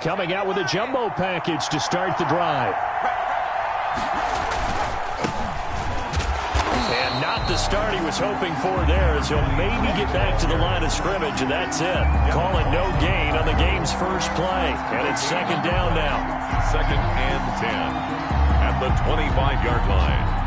Coming out with a jumbo package to start the drive. And not the start he was hoping for there, as he'll maybe get back to the line of scrimmage, and that's it. Call it no gain on the game's first play. And it's second down now. 2nd and 10 at the 25-yard line.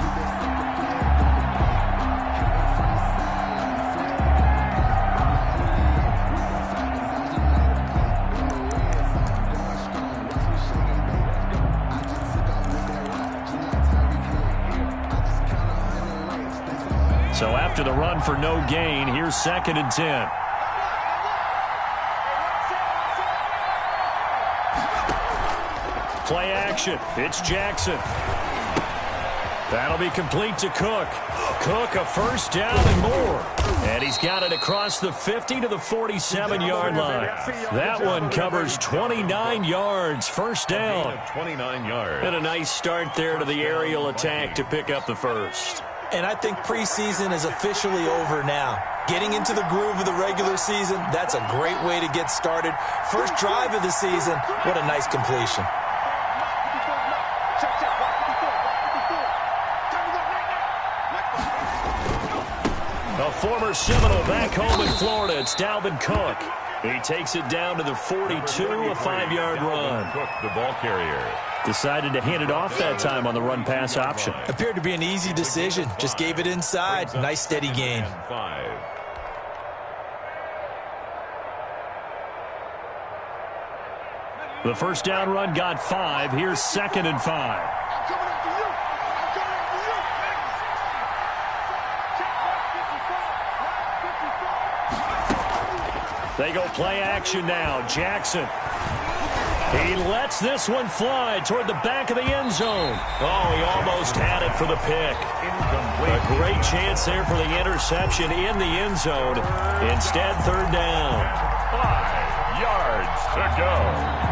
So after the run for no gain, here's 2nd and 10. Play action. It's Jackson. That'll be complete to Cook. Cook, a first down and more. And he's got it across the 50 to the 47-yard line. That one covers 29 yards. First down. 29 yards. And a nice start there to the aerial attack to pick up the first. And I think preseason is officially over now. Getting into the groove of the regular season, that's a great way to get started. First drive of the season, what a nice completion. A former Seminole back home in Florida. It's Dalvin Cook. He takes it down to the 42, a 5-yard run. Cook, the ball carrier. Decided to hand it off that time on the run-pass option. Appeared to be an easy decision. Just gave it inside. Nice steady gain. 5. The first down run got 5. Here's 2nd and 5. They go play action now. Jackson. He lets this one fly toward the back of the end zone. Oh, he almost had it for the pick. A great chance there for the interception in the end zone. Instead, 3rd down. 5 yards to go.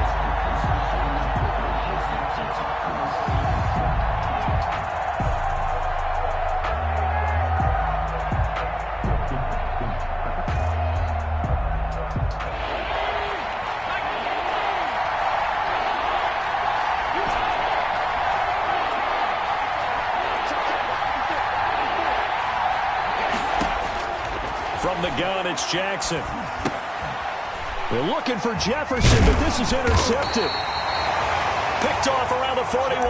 From the gun, it's Jackson. They're looking for Jefferson, but this is intercepted. Picked off around the 41.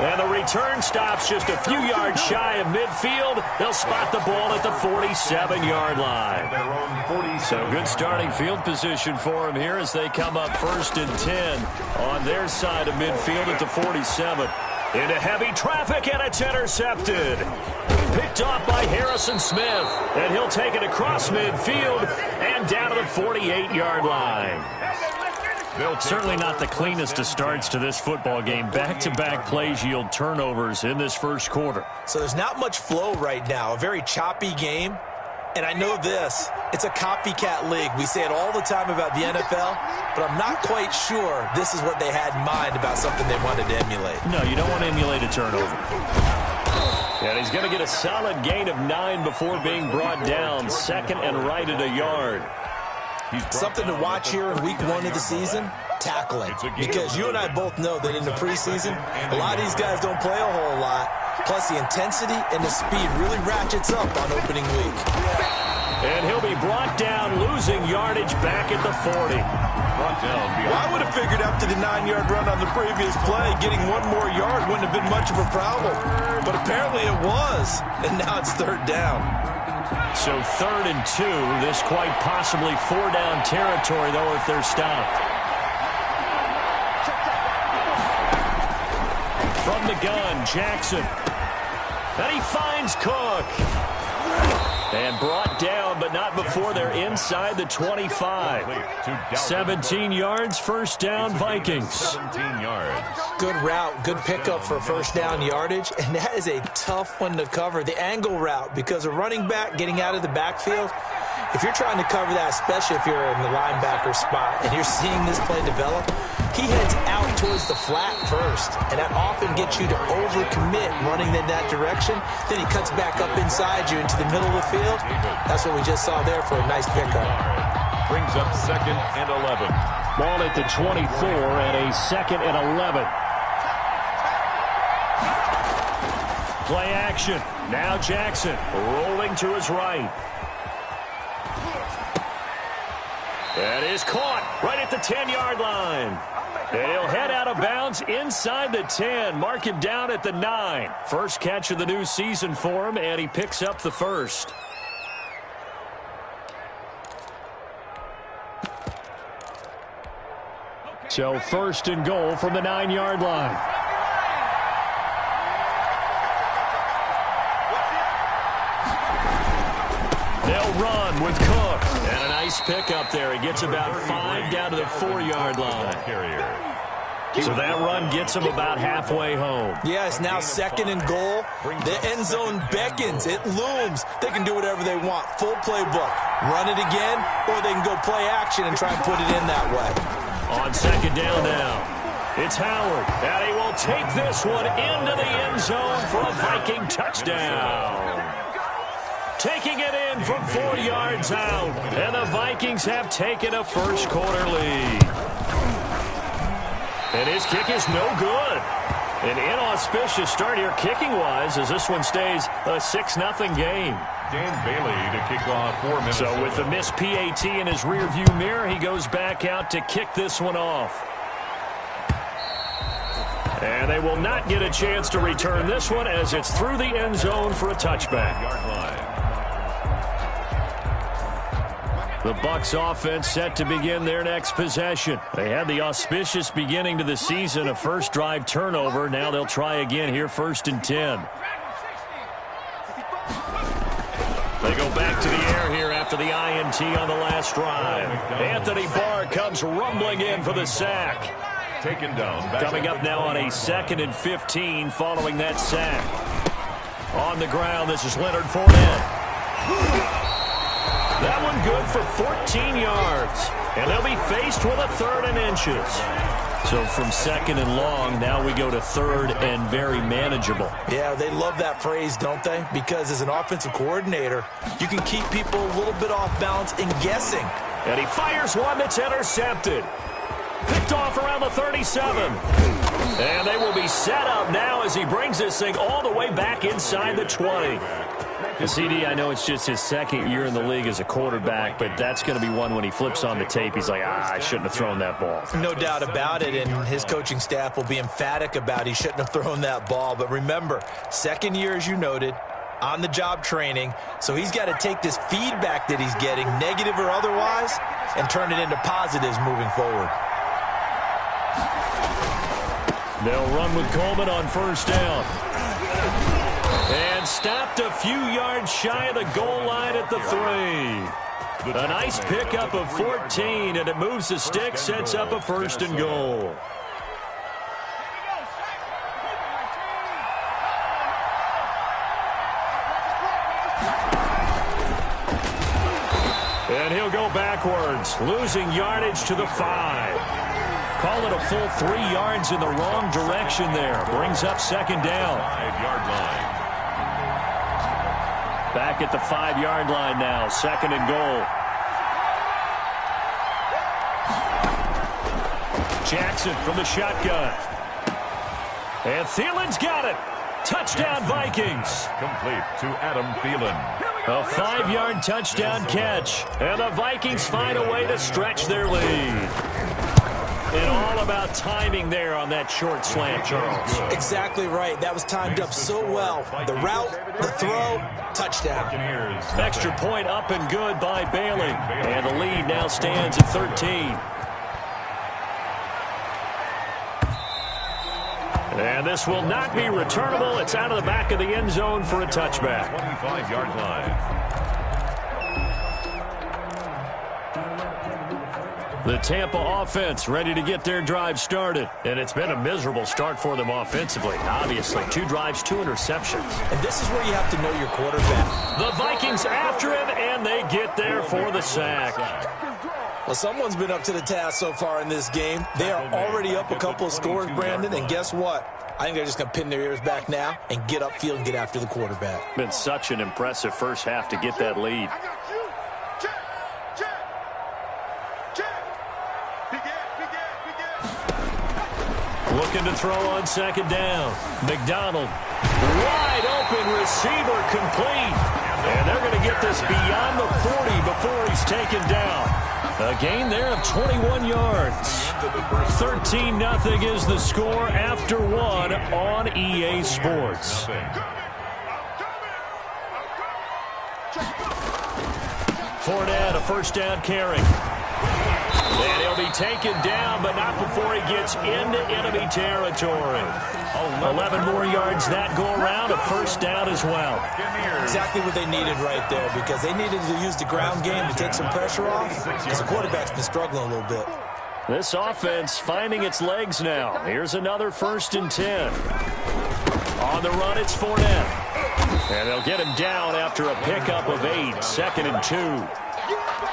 And the return stops just a few yards shy of midfield. They'll spot the ball at the 47-yard line. So good starting field position for them here as they come up 1st and 10 on their side of midfield at the 47. Into heavy traffic, and it's intercepted. Picked off by Harrison Smith. And he'll take it across midfield and down to the 48-yard line. Certainly not the cleanest of starts to this football game. Back-to-back plays yield turnovers in this first quarter. So there's not much flow right now. A very choppy game. And I know this, it's a copycat league. We say it all the time about the NFL, but I'm not quite sure this is what they had in mind about something they wanted to emulate. No, you don't want to emulate a turnover. And he's going to get a solid gain of 9 before being brought down. 2nd and right at a yard. Something to watch here in week 1 of the season, tackling. Because you and I both know that in the preseason, a lot of these guys don't play a whole lot. Plus, the intensity and the speed really ratchets up on opening week. And he'll be brought down, losing yardage back at the 40. Well, I would have figured after the 9-yard run on the previous play, getting 1 more yard wouldn't have been much of a problem. But apparently it was, and now it's 3rd down. So 3rd and 2, this quite possibly 4-down territory, though, if they're stopped. From the gun, Jackson. And he finds Cook. And brought down, but not before they're inside the 25. 17 yards, first down, Vikings. 17 yards. Good route, good pickup for first down yardage, and that is a tough one to cover, the angle route, because a running back getting out of the backfield, if you're trying to cover that, especially if you're in the linebacker spot and you're seeing this play develop, he heads out towards the flat first, and that often gets you to overcommit running in that direction. Then he cuts back up inside you into the middle of the field. That's what we just saw there for a nice pickup. Brings up 2nd and 11. Ball at the 24 and a 2nd and 11. Play action. Now Jackson rolling to his right. That is caught right at the 10-yard line. And he'll head out of bounds inside the 10. Mark him down at the 9. First catch of the new season for him, and he picks up the first. So 1st and goal from the 9-yard line. They'll run with Cook. And a nice pick up there. He gets about 5 down to the 4-yard line. So that run gets him about halfway home. Yeah, it's now 2nd and goal. The end zone beckons. It looms. They can do whatever they want. Full playbook. Run it again, or they can go play action and try and put it in that way. On 2nd down now, it's Howard. And he will take this one into the end zone for a Viking touchdown. Taking it in from 4 yards out. And the Vikings have taken a first-quarter lead. And his kick is no good. An inauspicious start here kicking-wise as this one stays a 6-0 game. Dan Bailey to kick off for Minnesota. So with the missed PAT in his rearview mirror, he goes back out to kick this one off. And they will not get a chance to return this one as it's through the end zone for a touchback. The Bucs offense set to begin their next possession. They had the auspicious beginning to the season, a first drive turnover. Now they'll try again here, 1st and 10. They go back to the air here after the INT on the last drive. Anthony Barr comes rumbling in for the sack. Taken down. Coming up now on a 2nd and 15 following that sack. On the ground, this is Leonard Fournette. That one good for 14 yards. And they'll be faced with a 3rd and inches. So from 2nd and long, now we go to 3rd and very manageable. Yeah, they love that phrase, don't they? Because as an offensive coordinator, you can keep people a little bit off balance and guessing. And he fires one that's intercepted. Picked off around the 37. And they will be set up now as he brings this thing all the way back inside the 20. CD, I know it's just his 2nd year in the league as a quarterback, but that's going to be one when he flips on the tape. He's like, I shouldn't have thrown that ball. No doubt about it, and his coaching staff will be emphatic about he shouldn't have thrown that ball. But remember, 2nd year, as you noted, on-the-job training, so he's got to take this feedback that he's getting, negative or otherwise, and turn it into positives moving forward. They'll run with Coleman on 1st down. And stopped a few yards shy of the goal line at the 3. A nice pickup of 14, and it moves the stick, sets up a 1st and goal. And he'll go backwards, losing yardage to the 5. Call it a full 3 yards in the wrong direction there. Brings up 2nd down. 5-yard line. Back at the 5-yard line now, 2nd and goal. Jackson from the shotgun. And Thielen's got it. Touchdown, Vikings. Complete to Adam Thielen. A 5-yard touchdown catch. And the Vikings find a way to stretch their lead. And all about timing there on that short slant, Charles. Exactly right. That was timed up so well. The route, the throw, touchdown. Extra point up and good by Bailey. And the lead now stands at 13. And this will not be returnable. It's out of the back of the end zone for a touchback. 25-yard line. The Tampa offense ready to get their drive started. And it's been a miserable start for them offensively. Obviously, 2 drives, 2 interceptions. And this is where you have to know your quarterback. The Vikings after him, and they get there for the sack. Well, someone's been up to the task so far in this game. They are already up a couple of scores, Brandon, and guess what? I think they're just going to pin their ears back now and get upfield and get after the quarterback. Been such an impressive first half to get that lead. looking to throw on second down. McDonald, wide open receiver, complete. And they're going to get this beyond the 40 before he's taken down. A gain there of 21 yards. 13-0 is the score after one on EA Sports. Fournette, a first down carry. And he'll be taken down, but not before he gets into enemy territory. 11 more yards that go around, a first down as well. Exactly what they needed right there, because they needed to use the ground game to take some pressure off, because the quarterback's been struggling a little bit. This offense finding its legs now. Here's another 1st and 10. On the run, it's Fournette. And they'll get him down after a pickup of 8, 2nd and 2.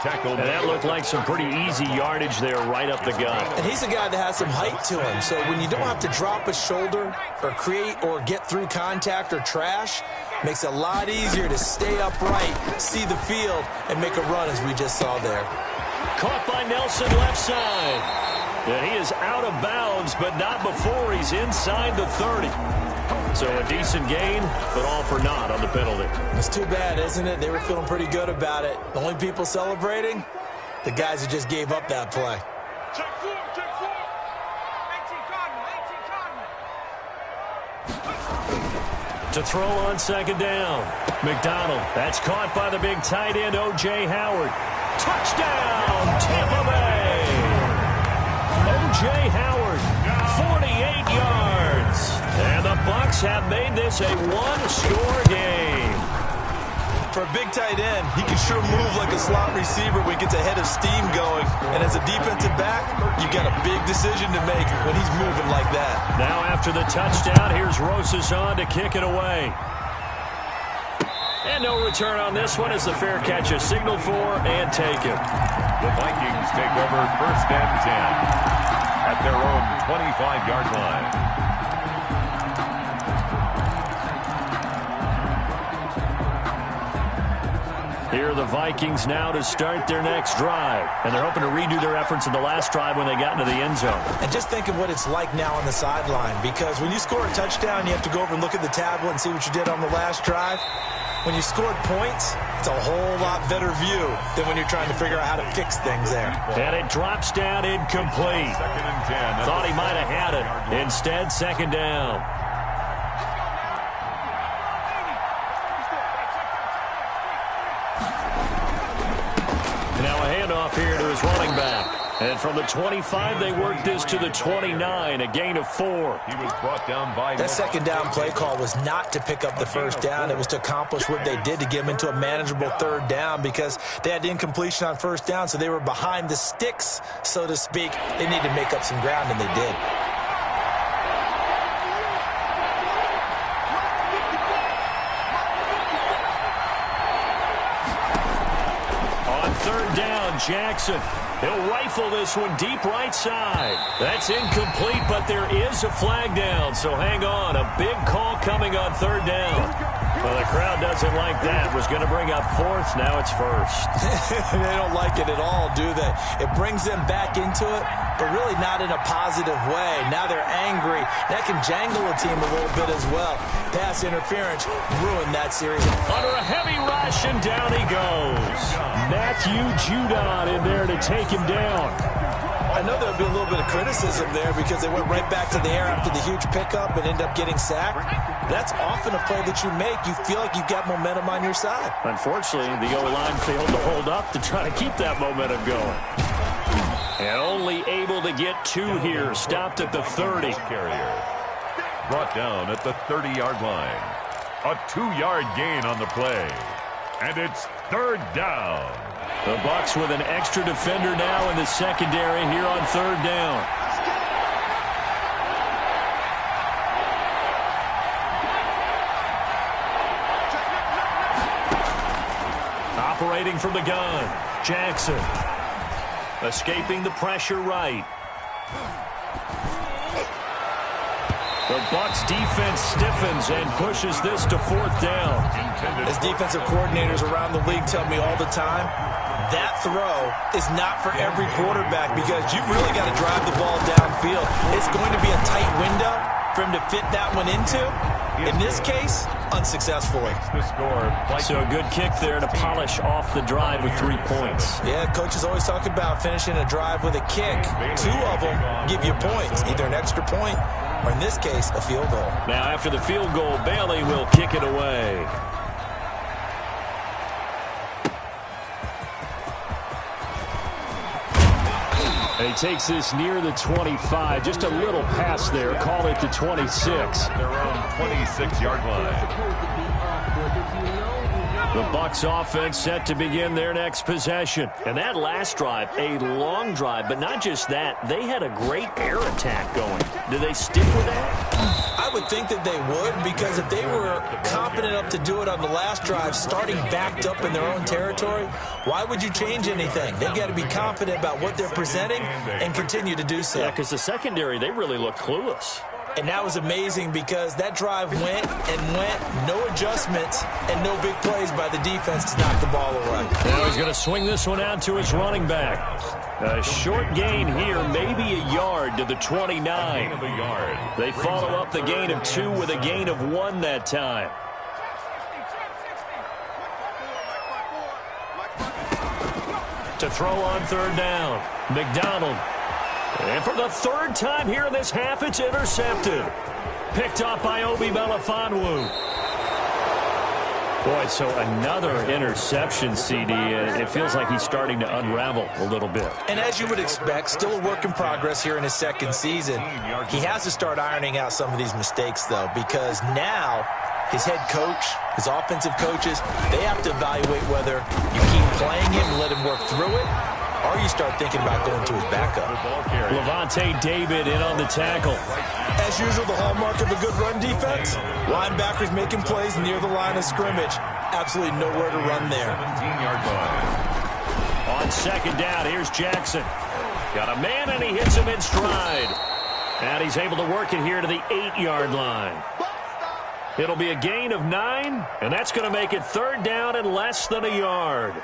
And that looked like some pretty easy yardage there right up the gut. And he's a guy that has some height to him, so when you don't have to drop a shoulder or create or get through contact or trash, makes it a lot easier to stay upright, see the field, and make a run as we just saw there. Caught by Nelson left side. And he is out of bounds, but not before he's inside the 30. So a decent gain, but all for naught on the penalty. It's too bad, isn't it? They were feeling pretty good about it. The only people celebrating, the guys who just gave up that play. Check four. 18 To throw on second down. McDonald, that's caught by the big tight end, O.J. Howard. Touchdown, Tampa Bay! O.J. Howard, 48 yards. And the Bucs have made this a one-score game. For a big tight end, he can sure move like a slot receiver when he gets a head of steam going. And as a defensive back, you've got a big decision to make when he's moving like that. Now after the touchdown, here's Rosas on to kick it away. And no return on this one as the fair catch is signaled for and taken. The Vikings take over 1st and 10 at their own 25-yard line. Here are the Vikings now to start their next drive. And they're hoping to redo their efforts in the last drive when they got into the end zone. And just think of what it's like now on the sideline, because when you score a touchdown, you have to go over and look at the tablet and see what you did on the last drive. When you scored points, it's a whole lot better view than when you're trying to figure out how to fix things there. And it drops down incomplete. 2nd and 10. Thought he might have had it. Instead, second down. Now a handoff here to his running back. And from the 25, they worked this to the 29, a gain of 4. He was brought down by... That second down play call was not to pick up the first down. It was to accomplish what they did to get them into a manageable 3rd down, because they had incompletion on 1st down, so they were behind the sticks, so to speak. They needed to make up some ground, and they did. On 3rd down, Jackson. He'll rifle this one deep right side. That's incomplete, but there is a flag down, so hang on. A big call coming on 3rd down. Well, the crowd doesn't like that. Was going to bring up 4th. Now it's 1st. They don't like it at all, do they? It brings them back into it, but really not in a positive way. Now they're angry. That can jangle a team a little bit as well. Pass interference ruined that series. Under a heavy rush, and down he goes. Matthew Judon in there to take him down. I know there'll be a little bit of criticism there because they went right back to the air after the huge pickup and end up getting sacked. That's often a play that you make. You feel like you've got momentum on your side. Unfortunately, the O-line failed to hold up to try to keep that momentum going. And only able to get 2 here. Stopped at the 30. Carrier brought down at the 30-yard line. A 2-yard gain on the play. And it's 3rd down. The Bucs with an extra defender now in the secondary here on 3rd down. Operating from the gun, Jackson. Escaping the pressure right. The Bucs defense stiffens and pushes this to 4th down. As defensive coordinators around the league tell me all the time, that throw is not for every quarterback because you've really got to drive the ball downfield. It's going to be a tight window for him to fit that one into. In this case, unsuccessfully. So a good kick there to polish off the drive with 3 points. Yeah, coaches always talk about finishing a drive with a kick. 2 of them give you points, either an extra point or, in this case, a field goal. Now, after the field goal, Bailey will kick it away. And he takes this near the 25. Just a little pass there. Call it the 26. Their own 26-yard line. The Bucs offense set to begin their next possession. And that last drive, a long drive, but not just that. They had a great air attack going. Do they stick with that? I would think that they would, because if they were confident enough to do it on the last drive, starting backed up in their own territory, why would you change anything? They've got to be confident about what they're presenting and continue to do so. Yeah, because the secondary, they really look clueless. And that was amazing because that drive went and went, no adjustments and no big plays by the defense to knock the ball away. Now he's going to swing this one out to his running back. A short gain here, maybe a yard to the 29. They follow up the gain of 2 with a gain of 1 that time. To throw on 3rd down, McDonald. And for the 3rd time here in this half, it's intercepted. Picked off by Obi Melifonwu. Boy, so another interception, CD. It feels like he's starting to unravel a little bit. And as you would expect, still a work in progress here in his 2nd season. He has to start ironing out some of these mistakes, though, because now his head coach, his offensive coaches, they have to evaluate whether you keep playing him and let him work through it, or you start thinking about going to his backup. Levante David in on the tackle. As usual, the hallmark of a good run defense, linebackers making plays near the line of scrimmage. Absolutely nowhere to run there. 17-yard line. On 2nd down, here's Jackson. Got a man, and he hits him in stride. And he's able to work it here to the 8-yard line. It'll be a gain of 9, and that's going to make it 3rd down and less than a yard.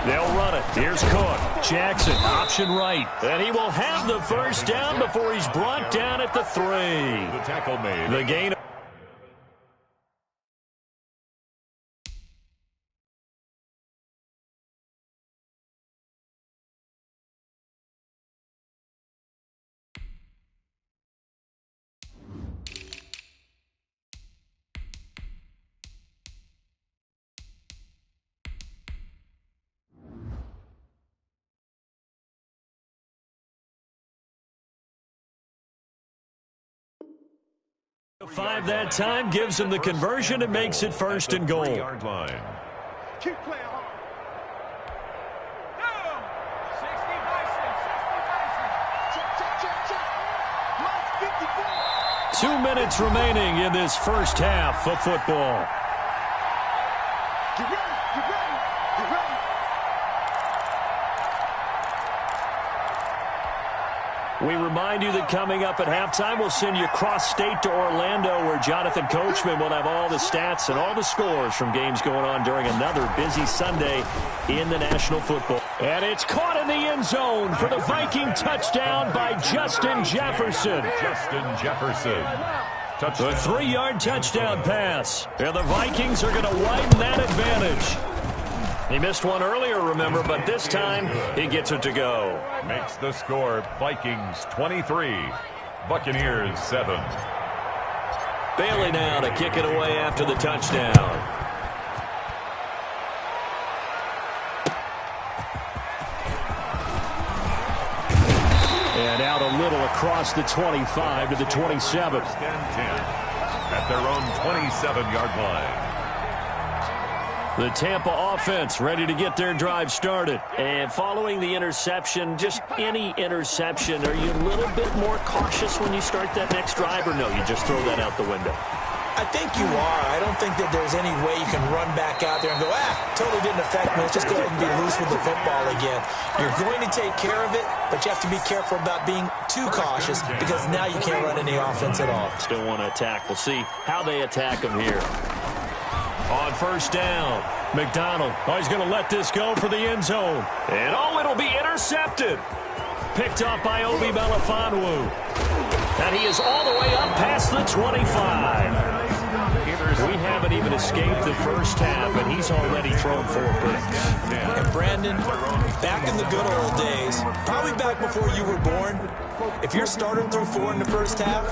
They'll run it. Here's Cook. Jackson, option right. And he will have the 1st down before he's brought down at the 3. The tackle made. The gain. Five that time, gives him the conversion and makes it 1st and goal. 3-yard line. Keep playing hard. 2 minutes remaining in this 1st half of football. Get ready, get ready, get ready. We remind you that coming up at halftime, we'll send you cross-state to Orlando, where Jonathan Coachman will have all the stats and all the scores from games going on during another busy Sunday in the National Football. And it's caught in the end zone for the Viking touchdown by Justin Jefferson. Justin Jefferson. Touchdown. A 3-yard touchdown pass. And the Vikings are going to widen that advantage. He missed one earlier, remember, but this time he gets it to go. Makes the score Vikings 23, Buccaneers 7. Bailey now to kick it away after the touchdown. And out a little across the 25 to the 27. 10 at their own 27-yard line. The Tampa offense ready to get their drive started. And following the interception, just any interception, are you a little bit more cautious when you start that next drive, or no, you just throw that out the window? I think you are. I don't think that there's any way you can run back out there and go, totally didn't affect me. Let's just go ahead and be loose with the football again. You're going to take care of it, but you have to be careful about being too cautious because now you can't run any offense at all. Still want to attack. We'll see how they attack him here. On first down, McDonald. He's going to let this go for the end zone. And it'll be intercepted. Picked off by Obi Melifonwu. And he is all the way up past the 25. We haven't even escaped the first half, and he's already thrown 4 picks. And Brandon, back in the good old days, probably back before you were born, if your starter threw 4 in the first half,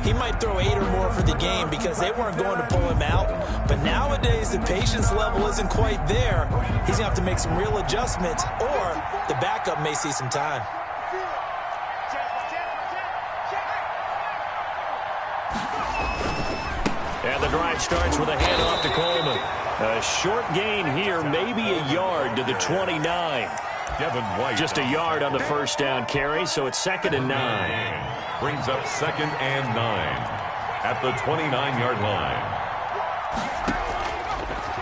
he might throw 8 or more for the game because they weren't going to pull him out. But nowadays, the patience level isn't quite there. He's going to have to make some real adjustments, or the backup may see some time. And the drive starts with a handoff to Coleman. A short gain here, maybe a yard to the 29. Devin White. Just a yard on the first down carry, so it's 2nd and 9. Brings up 2nd and 9 at the 29-yard line.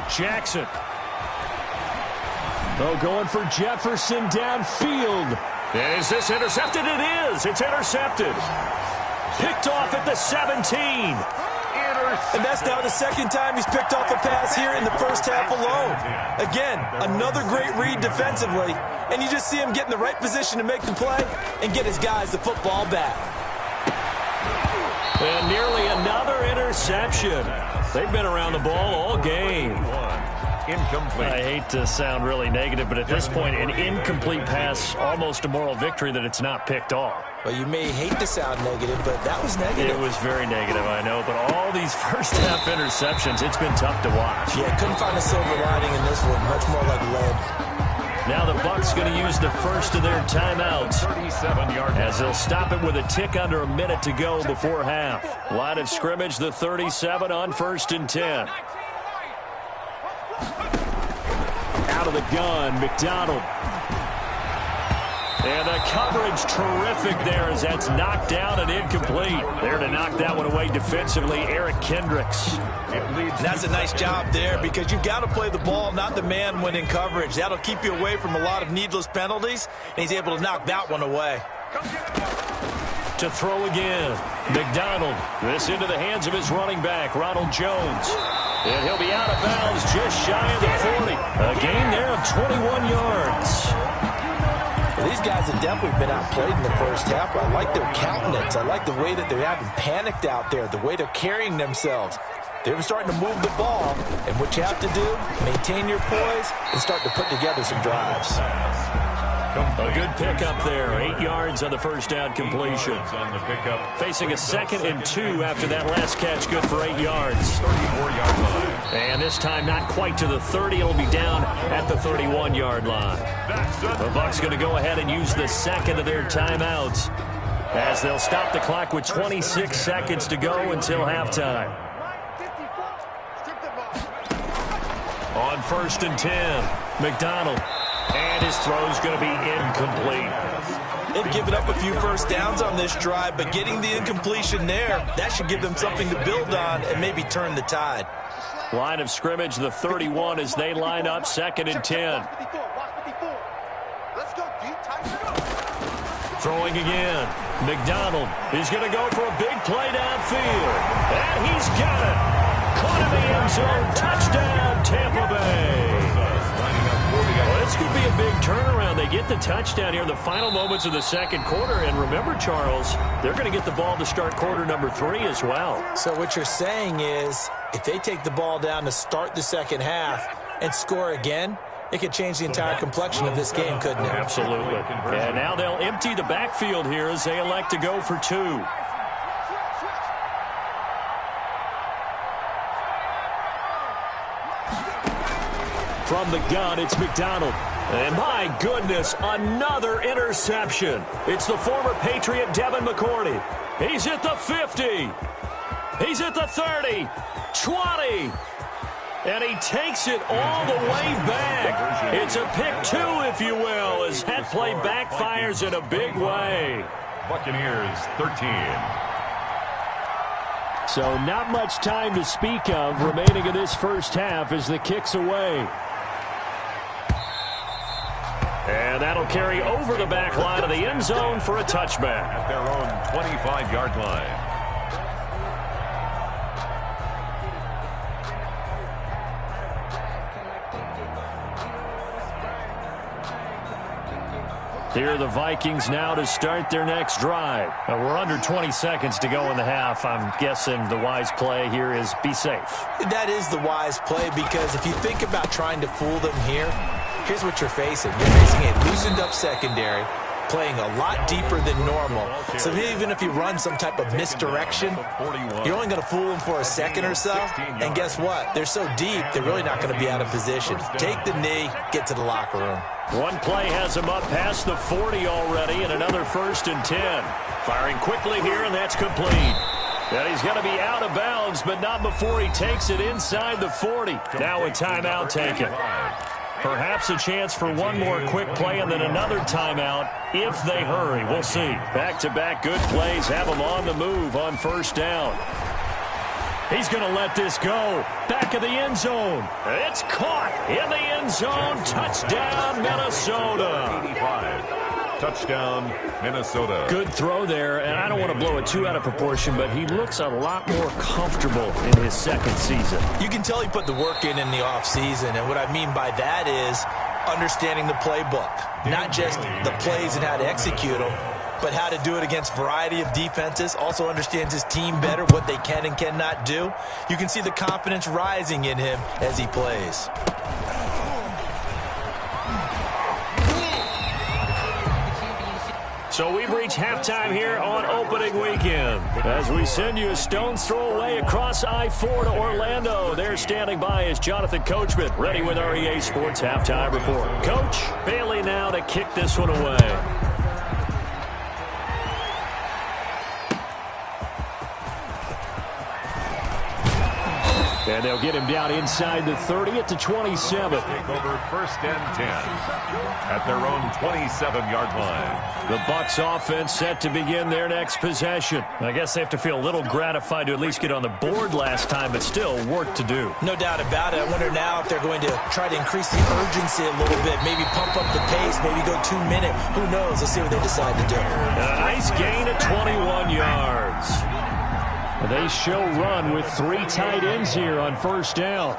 Jackson. Going for Jefferson downfield. And is this intercepted? It is. It's intercepted. Picked off at the 17. And that's now the 2nd time he's picked off a pass here in the first half alone. Again, another great read defensively. And you just see him get in the right position to make the play and get his guys the football back. And nearly another interception. They've been around the ball all game. Incomplete. I hate to sound really negative, but at this point, an incomplete pass, almost a moral victory that it's not picked off. Well, you may hate to sound negative, but that was negative. It was very negative, I know. But all these first-half interceptions, it's been tough to watch. Yeah, couldn't find a silver lining in this one. Much more like lead. Now the Bucs going to use the first of their timeouts 37-yard as they'll stop it with a tick under a minute to go before half. Line of scrimmage, the 37 on 1st and 10. Out of the gun, McDonald. And the coverage terrific there as that's knocked down and incomplete. There to knock that one away defensively, Eric Kendricks. That's a nice job there because you've got to play the ball, not the man when in coverage. That'll keep you away from a lot of needless penalties, and he's able to knock that one away. To throw again, McDonald. This into the hands of his running back, Ronald Jones. And he'll be out of bounds just shy of the 40. A gain there of 21 yards. Well, these guys have definitely been outplayed in the first half. I like their countenance. I like the way that they haven't panicked out there, the way they're carrying themselves. They're starting to move the ball, and what you have to do, maintain your poise and start to put together some drives. A good pickup there. 8 yards on the first down completion. On the pickup. Facing a 2nd and 2 after that last catch, good for 8 yards. 34-yard line. And this time not quite to the 30. It'll be down at the 31-yard line. The Bucs going to go ahead and use the 2nd of their timeouts as they'll stop the clock with 26 seconds to go until halftime. On 1st and 10, McDonald. And his throw's going to be incomplete. They've given up a few first downs on this drive, but getting the incompletion there, that should give them something to build on and maybe turn the tide. Line of scrimmage, the 31 as they line up 2nd and 10. Throwing again. McDonald is going to go for a big play downfield. And he's got it. Caught in the end zone. Touchdown, Tampa Bay. Well, this could be a big turnaround. They get the touchdown here in the final moments of the 2nd quarter. And remember, Charles, they're going to get the ball to start quarter number 3 as well. So what you're saying is if they take the ball down to start the 2nd half and score again, it could change the entire complexion of this game, couldn't it? Absolutely. And now they'll empty the backfield here as they elect to go for 2. From the gun, it's McDonald. And my goodness, another interception. It's the former Patriot Devin McCourty. He's at the 50. He's at the 30, 20. And he takes it all the way back. It's a pick 2, if you will, as that play backfires in a big way. Buccaneers 13. So not much time to speak of remaining in this first half as the kick's away. And that'll carry over the back line of the end zone for a touchback. At their own 25-yard line. Here are the Vikings now to start their next drive. We're under 20 seconds to go in the half. I'm guessing the wise play here is be safe. That is the wise play, because if you think about trying to fool them here, here's what you're facing. You're facing a loosened up secondary, playing a lot deeper than normal. So even if you run some type of misdirection, you're only going to fool them for a second or so. And guess what? They're so deep, they're really not going to be out of position. Take the knee, get to the locker room. One play has him up past the 40 already, and another 1st and 10. Firing quickly here, and that's complete. And he's going to be out of bounds, but not before he takes it inside the 40. Now a timeout taken. Perhaps a chance for one more quick play and then another timeout if they hurry. We'll see. Back-to-back good plays have them on the move on 1st down. He's going to let this go. Back of the end zone. It's caught in the end zone. Touchdown, Minnesota. 85. Touchdown, Minnesota. Good throw there, and I don't want to blow it too out of proportion, but he looks a lot more comfortable in his second season. You can tell he put the work in the offseason, and what I mean by that is understanding the playbook. Not just the plays and how to execute them, but how to do it against a variety of defenses. Also understands his team better, what they can and cannot do. You can see the confidence rising in him as he plays. So we've reached halftime here on opening weekend as we send you a stone's throw away across I-4 to Orlando. There standing by is Jonathan Coachman, ready with our EA Sports Halftime Report. Coach, Bailey now to kick this one away. And they'll get him down inside the 30 at the 27. Take over 1st and 10 at their own 27-yard line. The Bucs offense set to begin their next possession. I guess they have to feel a little gratified to at least get on the board last time, but still work to do. No doubt about it. I wonder now if they're going to try to increase the urgency a little bit, maybe pump up the pace, maybe go 2 minute. Who knows? Let's see what they decide to do. A nice gain of 21 yards. They show run with 3 tight ends here on 1st down.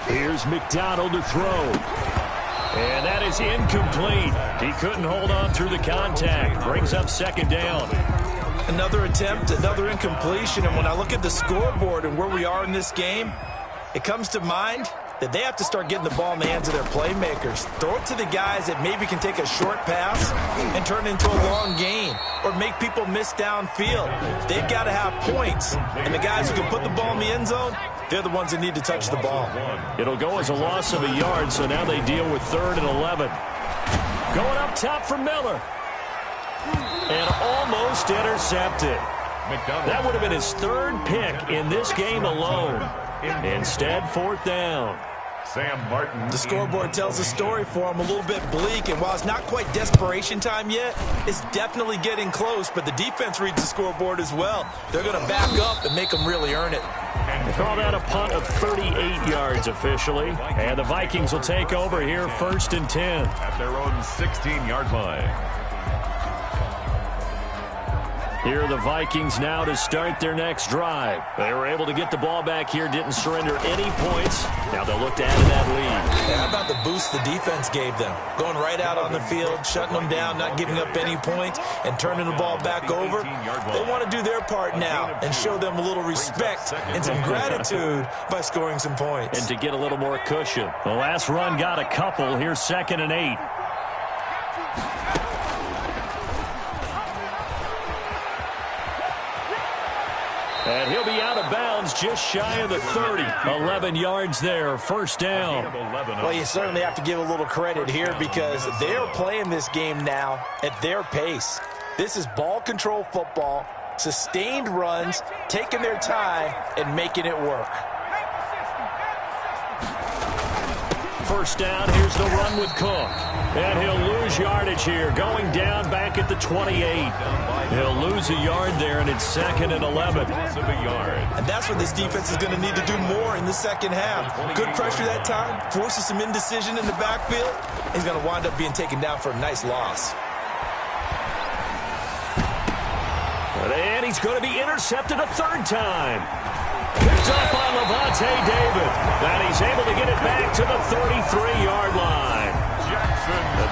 Here's McDonald to throw. And that is incomplete. He couldn't hold on through the contact. Brings up 2nd down. Another attempt, another incompletion. And when I look at the scoreboard and where we are in this game, it comes to mind that they have to start getting the ball in the hands of their playmakers. Throw it to the guys that maybe can take a short pass and turn it into a long gain or make people miss downfield. They've got to have points. And the guys who can put the ball in the end zone, they're the ones that need to touch the ball. It'll go as a loss of a yard, so now they deal with 3rd and 11. Going up top for Miller. And almost intercepted. That would have been his 3rd pick in this game alone. Instead, 4th down. Sam Martin. The scoreboard tells a story for him, a little bit bleak, and while it's not quite desperation time yet, it's definitely getting close, but the defense reads the scoreboard as well. They're going to back up and make them really earn it. They call that a punt of 38 yards officially, and the Vikings will take over here 1st and 10. At their own 16-yard line. Here are the Vikings now to start their next drive. They were able to get the ball back here, didn't surrender any points. Now they'll look to add to that lead. Yeah, how about the boost the defense gave them? Going right out on the field, shutting them down, not giving up any points, and turning the ball back over. They want to do their part now and show them a little respect and some gratitude by scoring some points. And to get a little more cushion. The last run got a couple. Here's 2nd and 8. And he'll be out of bounds just shy of the 30. 11 yards there, 1st down. Well, you certainly have to give a little credit here because they're playing this game now at their pace. This is ball control football, sustained runs, taking their time, and making it work. First down, here's the run with Cook. And he'll lose yardage here, going down back at the 28. He'll lose a yard there, and it's 2nd and 11. And that's what this defense is going to need to do more in the second half. Good pressure that time, forces some indecision in the backfield. He's going to wind up being taken down for a nice loss. And he's going to be intercepted a 3rd time. Picked up by Levante David. And he's able to get it back to the 33-yard line.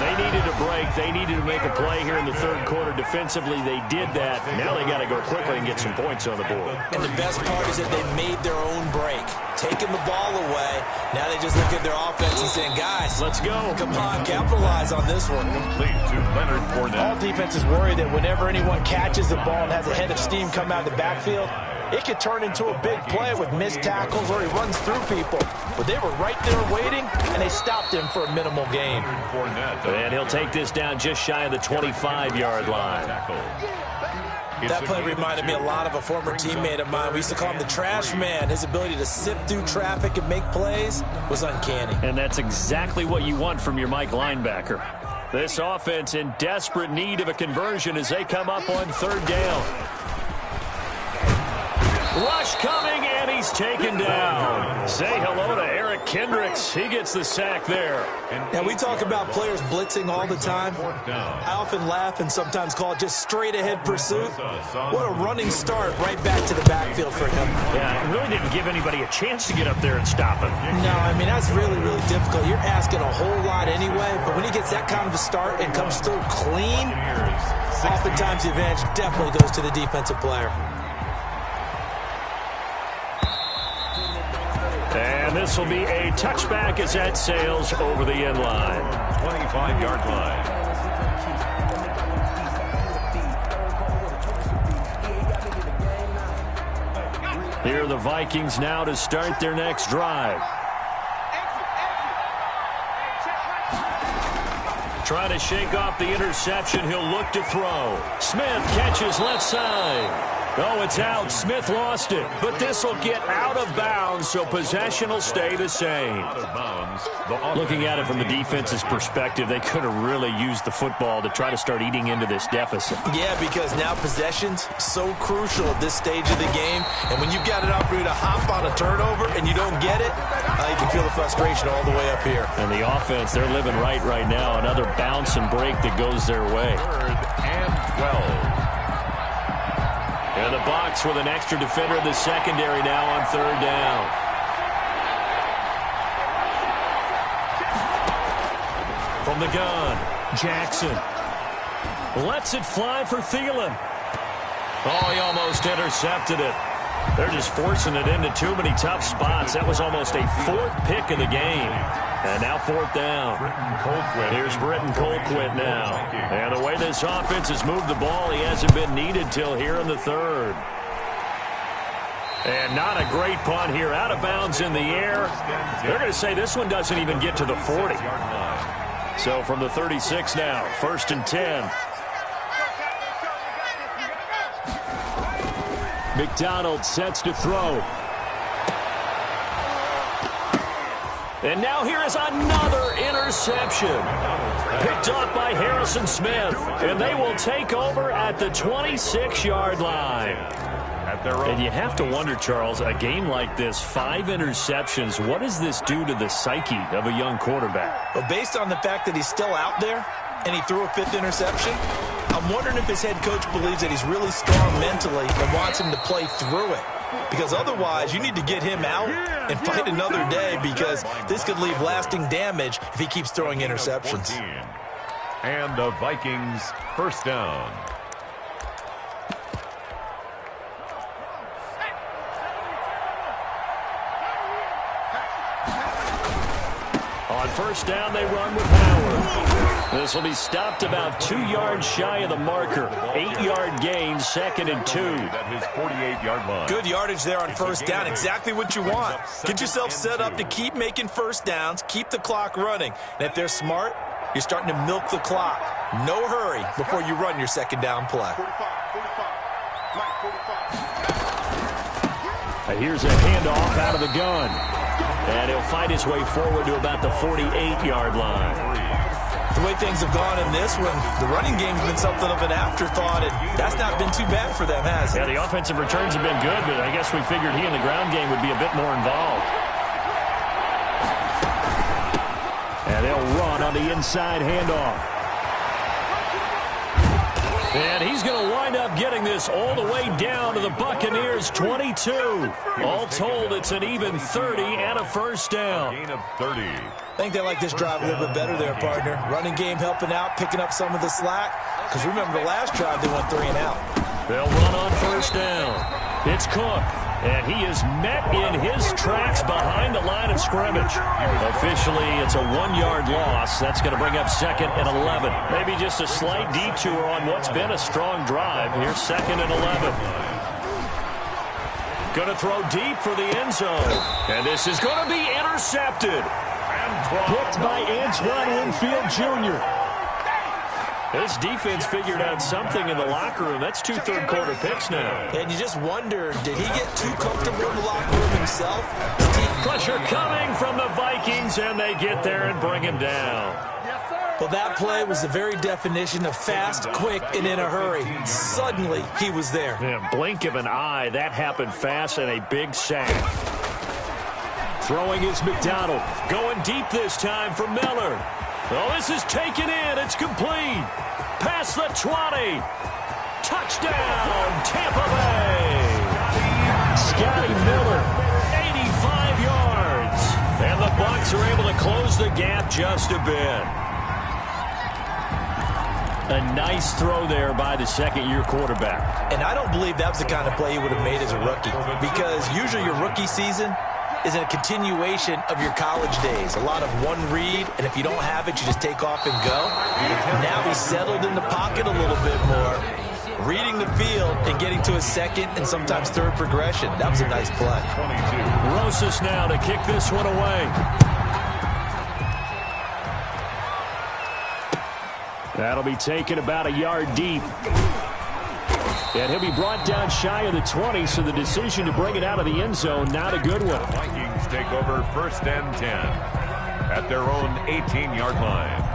They needed a break. They needed to make a play here in the 3rd quarter. Defensively, they did that. Now they got to go quickly and get some points on the board. And the best part is that they made their own break. Taking the ball away. Now they just look at their offense and saying, guys, let's go. Come on, capitalize on this one. Complete to Leonard Fournette. All defenses worry that whenever anyone catches the ball and has a head of steam come out of the backfield, it could turn into a big play with missed tackles or he runs through people. But they were right there waiting, and they stopped him for a minimal gain. And he'll take this down just shy of the 25-yard line. That play reminded me a lot of a former teammate of mine. We used to call him the trash man. His ability to sift through traffic and make plays was uncanny. And that's exactly what you want from your Mike linebacker. This offense in desperate need of a conversion as they come up on 3rd down. Rush coming, and he's taken down. Say hello to Eric Kendricks. He gets the sack there. Now, we talk about players blitzing all the time. I often laugh and sometimes call it just straight-ahead pursuit. What a running start right back to the backfield for him. Yeah, it really didn't give anybody a chance to get up there and stop him. No, I mean, that's really, really difficult. You're asking a whole lot anyway, but when he gets that kind of a start and comes through clean, oftentimes the advantage definitely goes to the defensive player. And this will be a touchback as that sails over the end line. 25-yard line. Here are the Vikings now to start their next drive. Trying to shake off the interception. He'll look to throw. Smith catches left side. Oh, it's out. Smith lost it. But this will get out of bounds, so possession will stay the same. Looking at it from the defense's perspective, they could have really used the football to try to start eating into this deficit. Yeah, because now possession's so crucial at this stage of the game. And when you've got an opportunity to hop on a turnover and you don't get it, you can feel the frustration all the way up here. And the offense, they're living right now. Another bounce and break that goes their way. 3rd and 12. And the box with an extra defender in the secondary now on 3rd down. From the gun, Jackson lets it fly for Thielen. Oh, he almost intercepted it. They're just forcing it into too many tough spots. That was almost a 4th pick of the game. And now 4th down. Here's Britton Colquitt now. And the way this offense has moved the ball, he hasn't been needed till here in the 3rd. And not a great punt here. Out of bounds in the air. They're going to say this one doesn't even get to the 40. So from the 36 now, 1st and 10. McDonald sets to throw. And now here is another interception. Picked up by Harrison Smith. And they will take over at the 26-yard line. And you have to wonder, Charles, a game like this, 5 interceptions, what does this do to the psyche of a young quarterback? Well, based on the fact that he's still out there and he threw a 5th interception, I'm wondering if his head coach believes that he's really strong mentally and wants him to play through it. Because otherwise, you need to get him out and fight another day, because this could leave lasting damage if he keeps throwing interceptions. And the Vikings 1st down. On 1st down, they run with Howard. This will be stopped about 2 yards shy of the marker. 8-yard gain, 2nd and 2. At his 48-yard line. Good yardage there on 1st down. Exactly what you want. Get yourself set up to keep making 1st downs, keep the clock running. And if they're smart, you're starting to milk the clock. No hurry before you run your 2nd down play. Here's a handoff out of the gun. And he'll fight his way forward to about the 48-yard line. The way things have gone in this one, the running game's been something of an afterthought, and that's not been too bad for them, has it? Yeah, the offensive returns have been good, but I guess we figured he in the ground game would be a bit more involved. And they'll run on the inside handoff. And he's going to wind up getting this all the way down to the Buccaneers' 22. All told, it's an even 30 and a first down. Gain of 30. I think they like this drive a little bit better there, partner. Running game helping out, picking up some of the slack. Because remember the last drive, they went 3 and out. They'll run on first down. It's Cook. And he is met in his tracks behind the line of scrimmage. Officially, it's a 1-yard loss. That's going to bring up 2nd and 11. Maybe just a slight detour on what's been a strong drive. Here's 2nd and 11. Going to throw deep for the end zone. And this is going to be intercepted. Picked by Antoine Winfield Jr. This defense figured out something in the locker room. That's 2 third-quarter picks now. And you just wonder, did he get too comfortable in the locker room himself? Pressure coming from the Vikings, and they get there and bring him down. Well, that play was the very definition of fast, quick, and in a hurry. Suddenly, he was there. Yeah, blink of an eye, that happened fast, and a big sack. Throwing is McDonald. Going deep this time for Miller. Oh, this is taken in. It's complete. Past the 20. Touchdown, Tampa Bay. Scotty Miller, 85 yards. And the Bucs are able to close the gap just a bit. A nice throw there by the second-year quarterback. And I don't believe that was the kind of play he would have made as a rookie. Because usually your rookie season is a continuation of your college days. A lot of one read, and if you don't have it, you just take off and go. Now he's settled in the pocket a little bit more, reading the field and getting to a second and sometimes third progression. That was a nice play. 22. Rosas now to kick this one away. That'll be taken about a yard deep. And he'll be brought down shy of the 20, so the decision to bring it out of the end zone, not a good one. Vikings take over 1st and 10 at their own 18-yard line.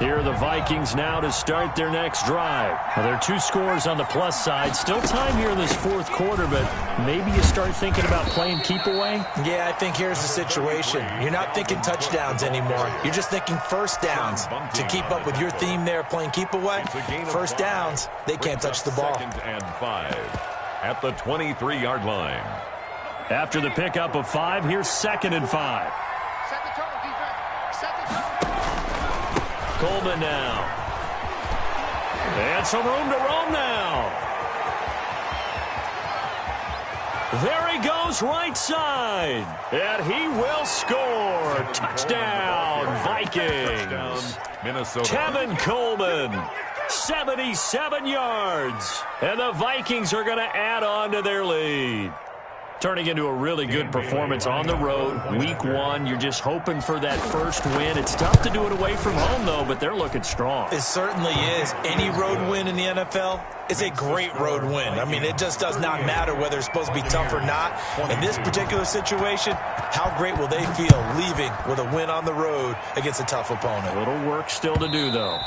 Here are the Vikings now to start their next drive. Well, there are 2 scores on the plus side. Still time here in this 4th quarter, but maybe you start thinking about playing keep away? Yeah, I think here's the situation. You're not thinking touchdowns anymore. You're just thinking first downs. To keep up with your theme there, playing keep away, first downs, they can't touch the ball. 2nd and 5 at the 23-yard line. After the pickup of 5, here's 2nd and 5. Coleman now. And some room to roam now. There he goes right side. And he will score. Touchdown, Vikings. Minnesota. Tevin Coleman, 77 yards. And the Vikings are going to add on to their lead. Turning into a really good performance on the road. Week 1, you're just hoping for that first win. It's tough to do it away from home, though, but they're looking strong. It certainly is. Any road win in the NFL is a great road win. I mean, it just does not matter whether it's supposed to be tough or not. In this particular situation, how great will they feel leaving with a win on the road against a tough opponent? A little work still to do, though.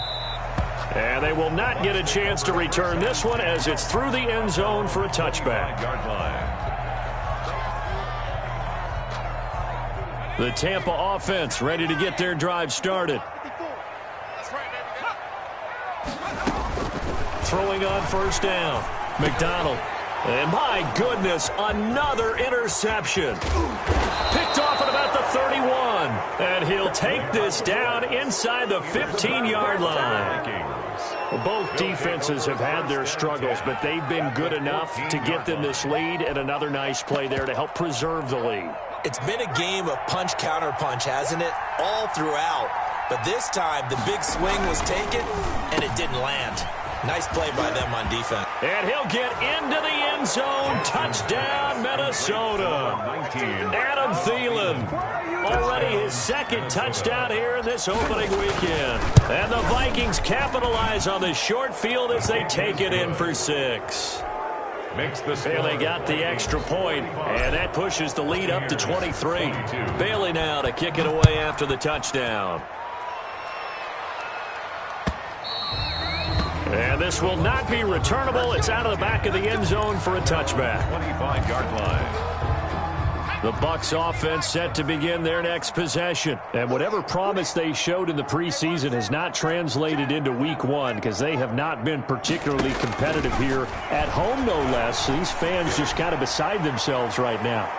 And they will not get a chance to return this one as it's through the end zone for a touchback. Yard line. The Tampa offense ready to get their drive started. Throwing on first down. McDonald. And my goodness, another interception. Picked off at about the 31. And he'll take this down inside the 15-yard line. Well, both defenses have had their struggles, but they've been good enough to get them this lead, and another nice play there to help preserve the lead. It's been a game of punch-counter-punch, hasn't it? All throughout. But this time, the big swing was taken, and it didn't land. Nice play by them on defense. And he'll get into the end zone. Touchdown, Minnesota. 19. Adam Thielen. Already his 2nd touchdown here in this opening weekend. And the Vikings capitalize on the short field as they take it in for 6. makes the Bailey got the extra point, and that pushes the lead up to 23. Bailey now to kick it away after the touchdown. And this will not be returnable. It's out of the back of the end zone for a touchback. 25-yard line. The Bucs offense set to begin their next possession. And whatever promise they showed in the preseason has not translated into week one because they have not been particularly competitive here at home, no less. These fans just kind of beside themselves right now.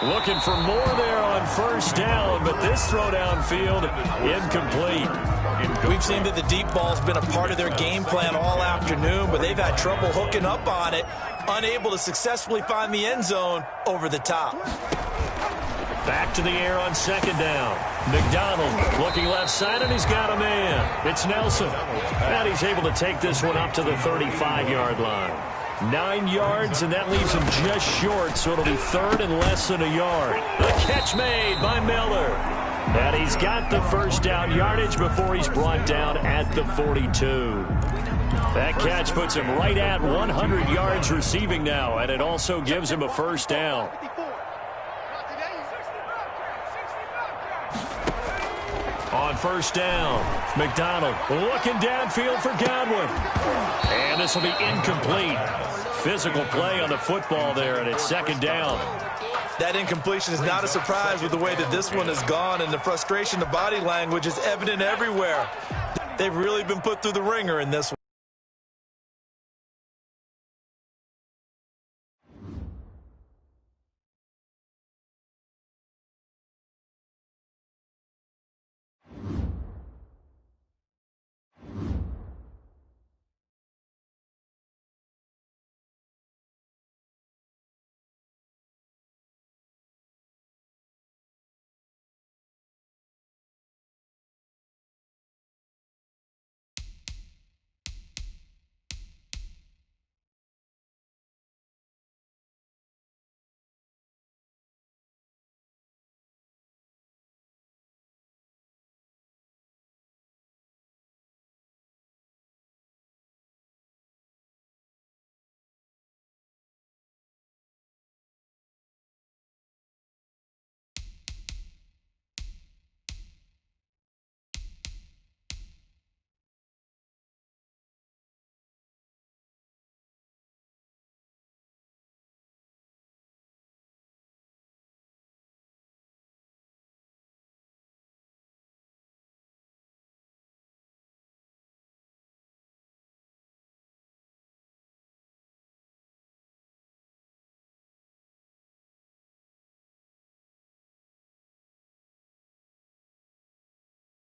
Looking for more there on first down, but this throw downfield incomplete. We've seen that the deep ball's been a part of their game plan all afternoon, but they've had trouble hooking up on it, unable to successfully find the end zone over the top. Back to the air on second down. McDonald looking left side, and he's got a man. It's Nelson. And he's able to take this one up to the 35-yard line. 9 yards, and that leaves him just short, so it'll be third and less than a yard. The catch made by Miller. And he's got the first down yardage before he's brought down at the 42. That catch puts him right at 100 yards receiving now, and it also gives him a first down. On first down, McDonald looking downfield for Godwin. And this will be incomplete. Physical play on the football there, and it's second down. That incompletion is not a surprise with the way that this one has gone, and the frustration, the body language is evident everywhere. They've really been put through the ringer in this one.